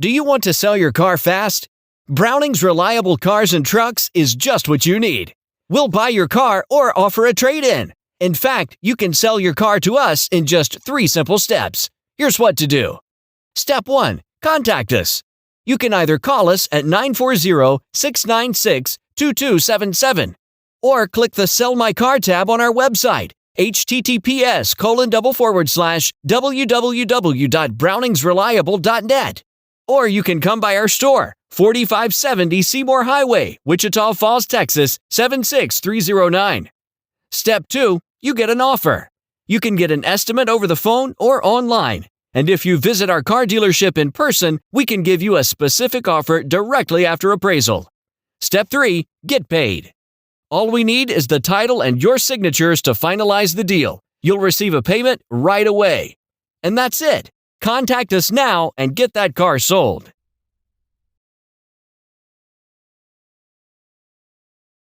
Do you want to sell your car fast? Browning's Reliable Cars and Trucks is just what you need. We'll buy your car or offer a trade-in. In fact, you can sell your car to us in just 3 simple steps. Here's what to do. Step 1. Contact us. You can either call us at 940-696-2277 or click the Sell My Car tab on our website, https://www.browningsreliable.net. Or you can come by our store, 4570 Seymour Highway, Wichita Falls, Texas, 76309. Step 2. You get an offer. You can get an estimate over the phone or online. And if you visit our car dealership in person, we can give you a specific offer directly after appraisal. Step 3. Get paid. All we need is the title and your signatures to finalize the deal. You'll receive a payment right away. And that's it. Contact us now and get that car sold.